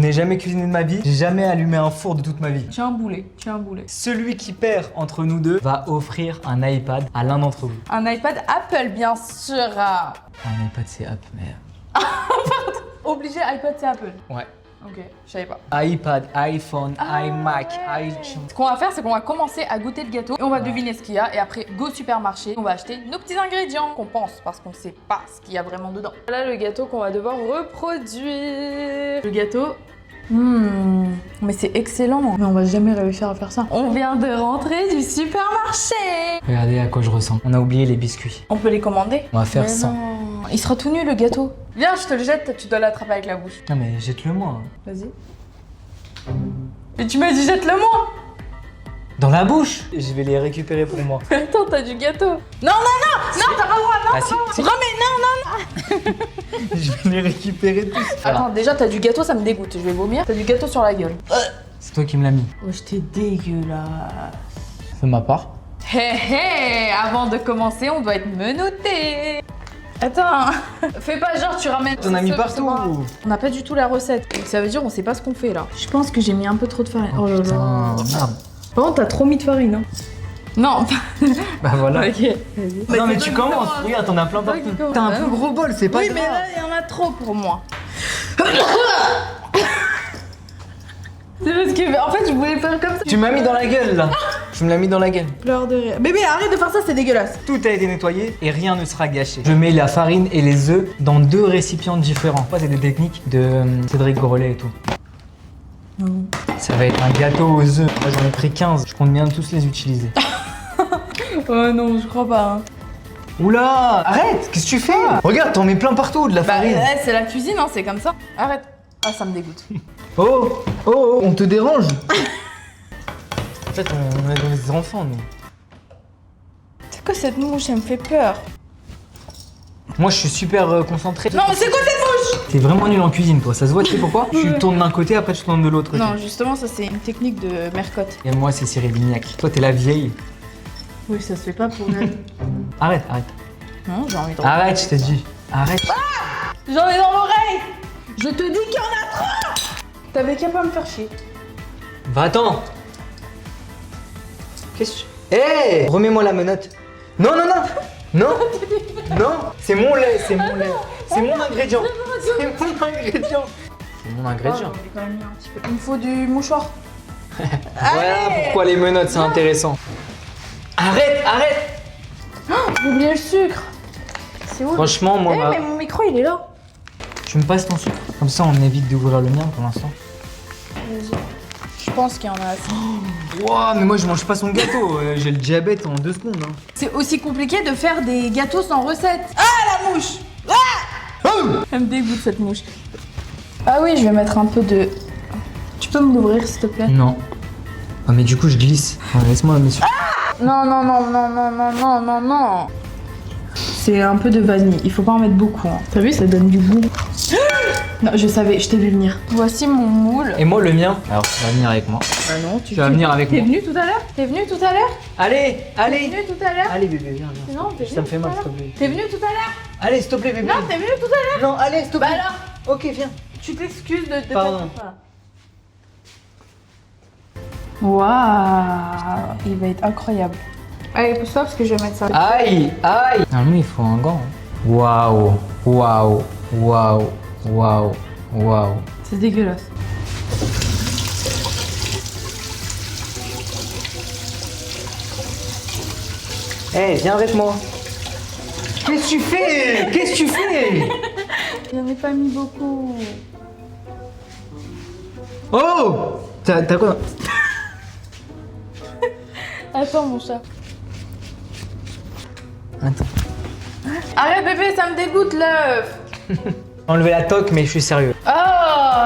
n'ai jamais cuisiné de ma vie, j'ai jamais allumé un four de toute ma vie. Tiens un boulet, tiens un boulet. Celui qui perd entre nous deux va offrir un iPad à l'un d'entre vous. Un iPad Apple, bien sûr. Un iPad c'est Apple, mais... Obligé, iPad c'est Apple. Ouais. Ok, je savais pas. iPad, iPhone, iMac, ouais. iTunes. Ce qu'on va faire, c'est qu'on va commencer à goûter le gâteau et on va deviner ce qu'il y a. Et après, go supermarché, on va acheter nos petits ingrédients qu'on pense parce qu'on sait pas ce qu'il y a vraiment dedans. Voilà le gâteau qu'on va devoir reproduire. Le gâteau. Mais c'est excellent. Mais on va jamais réussir à faire ça. On vient de rentrer du supermarché. Regardez à quoi je ressemble. On a oublié les biscuits. On peut les commander? On va faire Mais ça. non. Il sera tout nu le gâteau. Viens, je te le jette, tu dois l'attraper avec la bouche. Non mais jette-le moi. Vas-y. Mais tu m'as dit jette-le-moi. Dans la bouche. Je vais les récupérer pour moi. Attends, t'as du gâteau. Non, non, non, non, t'as pas le droit, non. Ah si, Remets, non, non, non. Je vais les récupérer tous. Attends, déjà, t'as du gâteau, ça me dégoûte. Je vais vomir. T'as du gâteau sur la gueule. C'est toi qui me l'as mis. Oh, j'étais dégueulasse. De ma part. Hé hé, avant de commencer, on doit être menotté. Attends, fais pas genre tu ramènes. T'en as mis partout. On n'a pas du tout la recette. Donc ça veut dire on sait pas ce qu'on fait là. Je pense que j'ai mis un peu trop de farine. Oh là là. Putain, merde. Par contre, t'as trop mis de farine. Hein. Non. Bah voilà. Ok. Vas-y. Non mais tu commences. Regarde, t'en as plein partout. T'as un plus gros bol, c'est pas Oui, grave. mais là, il y en a trop pour moi. C'est parce que, en fait, je voulais faire comme ça. Tu m'as mis dans la gueule là. Tu me l'as mis dans la gueule. Pleure de rire. Bébé, arrête de faire ça, c'est dégueulasse. Tout a été nettoyé et rien ne sera gâché. Je mets la farine et les œufs dans 2 récipients différents. Ça, c'est des techniques de Cédric Grolet et tout. Ça va être un gâteau aux œufs. Moi, j'en ai pris 15. Je compte bien tous les utiliser. Oh non, je crois pas. Hein. Oula! Arrête! Qu'est-ce que tu fais? Regarde, t'en mets plein partout de la farine. Ouais, c'est la cuisine, hein, c'est comme ça. Arrête. Ah, ça me dégoûte. Oh, on te dérange. En fait, on est des enfants, nous. C'est quoi cette mouche? Elle me fait peur. Moi, je suis super concentré. Non, mais c'est quoi cette mouche? T'es vraiment nul en cuisine, toi. Ça se voit, tu sais pourquoi? Tu tournes d'un côté, après tu tournes de l'autre côté. Non, justement, ça c'est une technique de Mercotte. Et moi, c'est Cyril Lignac. Toi, t'es la vieille. Oui, ça se fait pas pour elle. Arrête. Non, j'ai envie de. Arrête, je t'ai dit. Arrête. J'en ai dans l'oreille. Je te dis qu'il y en a trop. T'avais qu'à pas me faire chier. Va-t'en. Qu'est-ce que tu... Hé, remets-moi la menotte. Non. Non, c'est mon lait, c'est mon lait. C'est mon ingrédient. C'est mon ingrédient. C'est mon ingrédient. Oh, j'ai quand même mis un petit peu. Il me faut du mouchoir. Voilà pourquoi les menottes, c'est intéressant. Arrête. J'ai oublié le sucre. C'est où? Franchement, moi, mais mon micro il est là. tu me passes ton sucre. Comme ça, on évite d'ouvrir le mien pour l'instant. Vas-y. Je pense qu'il y en a assez. Ouah, mais moi, je mange pas son gâteau. J'ai le diabète en 2 secondes. Hein. C'est aussi compliqué de faire des gâteaux sans recette. Ah, la mouche! Ah! Elle me dégoûte cette mouche. Ah oui, je vais mettre un peu de... Tu peux me l'ouvrir s'il te plaît? Non. Ah, mais du coup, je glisse. Laisse-moi, monsieur. Non. C'est un peu de vanille, il faut pas en mettre beaucoup. Hein. T'as vu, ça donne du goût. Non, je savais, je t'ai vu venir. Voici mon moule. Et moi, le mien. Alors, tu vas venir avec moi. Ah non, tu vas venir avec moi. T'es venu tout à l'heure? T'es venu tout à l'heure? Allez. T'es venu tout à l'heure? Allez, bébé, viens. Non, t'es Ça me venu fait tout mal, à s'il te l'heure. plaît. T'es venu tout à l'heure? Allez, s'il te plaît, bébé. Non, t'es venu tout à l'heure? Non, allez, s'il te plaît. Bah alors? Ok, viens. Tu t'excuses de Pardon. Waouh, il va être incroyable. Allez, pousse-toi parce que je vais mettre ça. Aïe. Normalement, il faut un gant. Waouh. C'est dégueulasse. Hé, viens avec moi. Qu'est-ce que tu fais? J'en ai pas mis beaucoup. Oh, t'as quoi? Attends, mon chat. Attends. Arrête, bébé, ça me dégoûte l'œuf. Enlever la toque, mais je suis sérieux. Oh,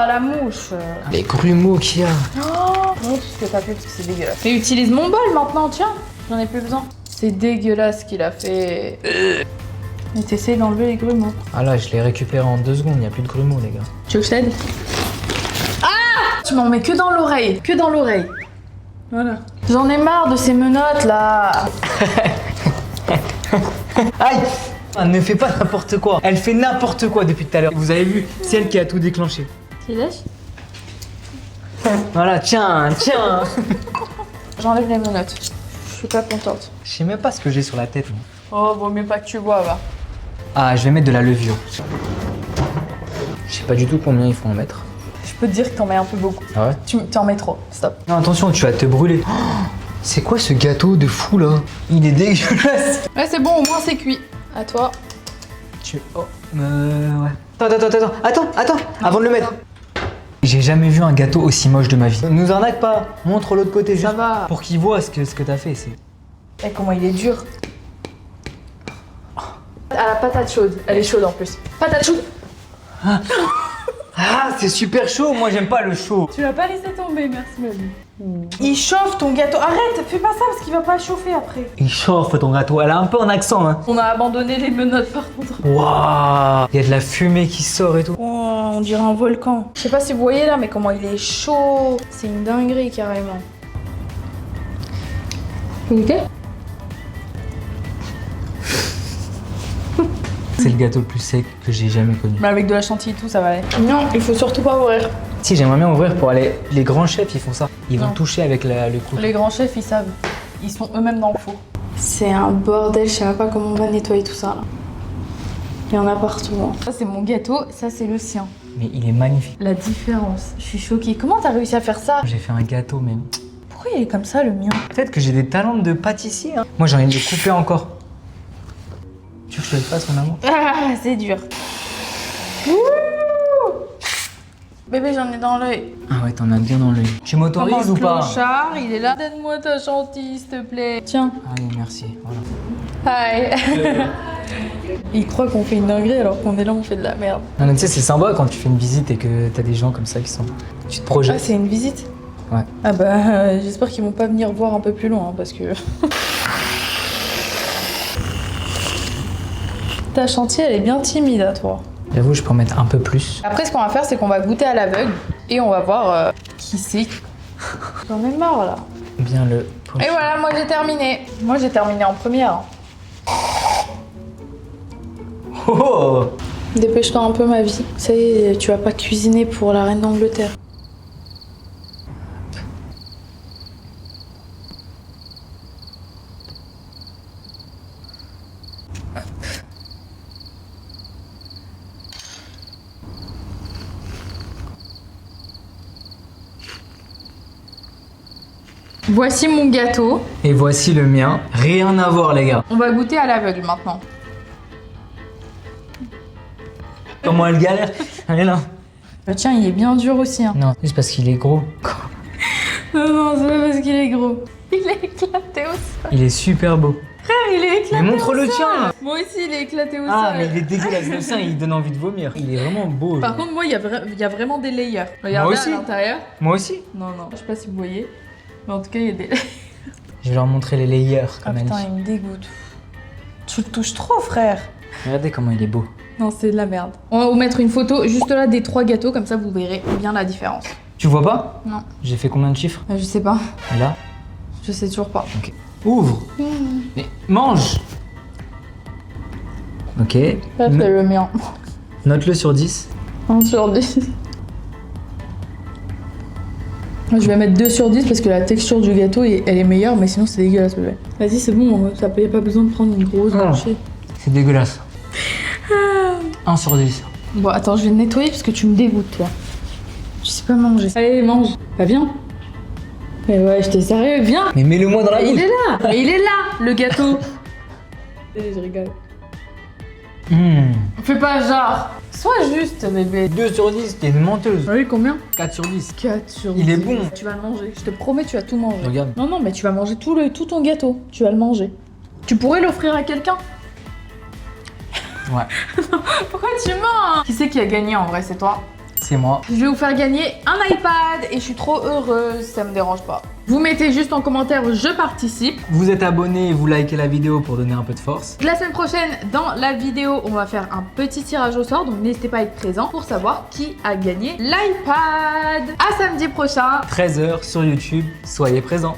la mouche. Les grumeaux qu'il y a. Oh, non, tout ce que t'as fait parce que c'est dégueulasse. Mais utilise mon bol maintenant, tiens. J'en ai plus besoin. C'est dégueulasse ce qu'il a fait. Mais t'essayes d'enlever les grumeaux. Ah là, je l'ai récupéré en 2 secondes, il n'y a plus de grumeaux, les gars. Tu veux que je t'aide? Ah! Tu m'en mets que dans l'oreille. Que dans l'oreille. Voilà. J'en ai marre de ces menottes là. Aïe! Elle ne fait pas n'importe quoi. Elle fait n'importe quoi depuis tout à l'heure. Vous avez vu, c'est elle qui a tout déclenché. Tu lèches? Voilà, tiens. J'enlève les menottes. Je suis pas contente. Je sais même pas ce que j'ai sur la tête. Moi. Oh, vaut mieux pas que tu vois, va. Ah, je vais mettre de la levure. Je sais pas du tout combien il faut en mettre. Je peux te dire que t'en mets un peu beaucoup. Ah ouais? Tu en mets trop. Stop. Non, attention, tu vas te brûler. Oh, c'est quoi ce gâteau de fou là? Il est dégueulasse. Ouais, c'est bon, au moins c'est cuit. À toi. Oh, ouais. Attends, avant de le mettre. J'ai jamais vu un gâteau aussi moche de ma vie. Nous arnaque pas. Montre l'autre côté juste. Ça va. Pour qu'il voit ce que t'as fait. Et comment il est dur. À la patate chaude. Elle est chaude en plus. Patate chaude. Ah, c'est super chaud. Moi, j'aime pas le chaud. Tu l'as pas laissé tomber, merci ma vie. Il chauffe ton gâteau. Arrête, fais pas ça parce qu'il va pas chauffer après. Il chauffe ton gâteau. Elle a un peu un accent, hein. On a abandonné les menottes par contre. Waouh. Il y a de la fumée qui sort et tout. Oh, on dirait un volcan. Je sais pas si vous voyez là, mais comment il est chaud. C'est une dinguerie carrément. Vous goûtez? C'est le gâteau le plus sec que j'ai jamais connu. Mais avec de la chantilly et tout, ça va aller. Non, il faut surtout pas ouvrir. Si, j'aimerais bien ouvrir pour aller. Les grands chefs, ils font ça. Ils vont Non. toucher avec le couteau. Les grands chefs, ils savent. Ils sont eux-mêmes dans le four. C'est un bordel, je sais même pas comment on va nettoyer tout ça là. Il y en a partout. Hein. Ça, c'est mon gâteau, ça, c'est le sien. Mais il est magnifique. La différence, je suis choquée. Comment t'as réussi à faire ça? J'ai fait un gâteau, mais. Pourquoi il est comme ça le mien? Peut-être que j'ai des talents de pâtissier. Hein. Moi, j'ai envie de le couper encore. Tu veux que je te le fasse, mon amour? Ah, c'est dur. Ouh bébé, j'en ai dans l'œil. Ah ouais, t'en as bien dans l'œil. Tu m'autorises ou pas? Clochard, il est là. Donne-moi ta chantilly, s'il te plaît. Tiens. Allez, merci. Voilà. Hi. Il croit qu'on fait une dinguerie alors qu'on est là, on fait de la merde. Non, mais tu sais, c'est sympa quand tu fais une visite et que t'as des gens comme ça qui sont. Tu te Ah, projettes. c'est une visite? Ouais. Ah bah, j'espère qu'ils vont pas venir voir un peu plus loin, hein, parce que... Ta chantilly, elle est bien timide à toi. J'avoue, je peux en mettre un peu plus. Après, ce qu'on va faire, c'est qu'on va goûter à l'aveugle et on va voir qui c'est. J'en ai marre, là. Bien le. Et voilà, moi j'ai terminé. Moi j'ai terminé en première. Hein. Oh! Dépêche-toi un peu, ma vie. Ça y est, tu vas pas cuisiner pour la reine d'Angleterre. Voici mon gâteau. Et voici le mien. Rien à voir, les gars. On va goûter à l'aveugle maintenant. Comment elle galère. Elle est là. Le tien, il est bien dur aussi. Hein. Non, juste parce qu'il est gros. Non, c'est pas parce qu'il est gros. Il est éclaté au sol. Il est super beau. Frère, il est éclaté. Mais montre au le sol. tien. Moi aussi, il est éclaté au Ah, sol. mais il est dégueulasse. Le sien, il donne envie de vomir. Il est vraiment beau. Par contre, moi, il y a vraiment des layers. Regardez Moi aussi. à l'intérieur. Moi aussi. Non, je sais pas si vous voyez. Mais en tout cas, il y a des... Je vais leur montrer les layers, Ah comme elle putain, dit. il me dégoûte. Tu le touches trop, frère. Regardez comment il est beau. Non, c'est de la merde. On va vous mettre une photo juste là des 3 gâteaux, comme ça vous verrez bien la différence. Tu vois pas? Non. J'ai fait combien de chiffres? Je sais pas. Et là? Je sais toujours pas. Ok. Ouvre. Mais mange. Ok. Ça, c'est le mien. Note-le sur 10. 1 sur 10. Je vais mettre 2 sur 10 parce que la texture du gâteau, elle est meilleure, mais sinon c'est dégueulasse, bébé. Vas-y, c'est bon, y a pas besoin de prendre une grosse Non. bouchée. C'est dégueulasse. 1 sur 10. Bon, attends, je vais nettoyer parce que tu me dégoûtes, toi. Je sais pas manger. Allez, mange. Bah, viens. Mais ouais, j'étais sérieux, viens. Mais mets-le-moi dans la Il bouche. est là. Mais il est là, le gâteau. Je rigole. Fais pas genre. Sois juste, bébé. 2 sur 10, t'es une menteuse. Oui, combien? 4 sur 10. 4 sur 10. Il est bon. Tu vas le manger. Je te promets, tu vas tout manger. Regarde. Non, mais tu vas manger tout ton gâteau. Tu vas le manger. Tu pourrais l'offrir à quelqu'un? Ouais. Pourquoi tu mens? Qui c'est qui a gagné en vrai? C'est toi. C'est moi. Je vais vous faire gagner un iPad et je suis trop heureuse, ça me dérange pas. Vous mettez juste en commentaire « Je participe ». Vous êtes abonné et vous likez la vidéo pour donner un peu de force. La semaine prochaine, dans la vidéo, on va faire un petit tirage au sort, donc n'hésitez pas à être présent pour savoir qui a gagné l'iPad. À samedi prochain. 13h sur YouTube, soyez présents.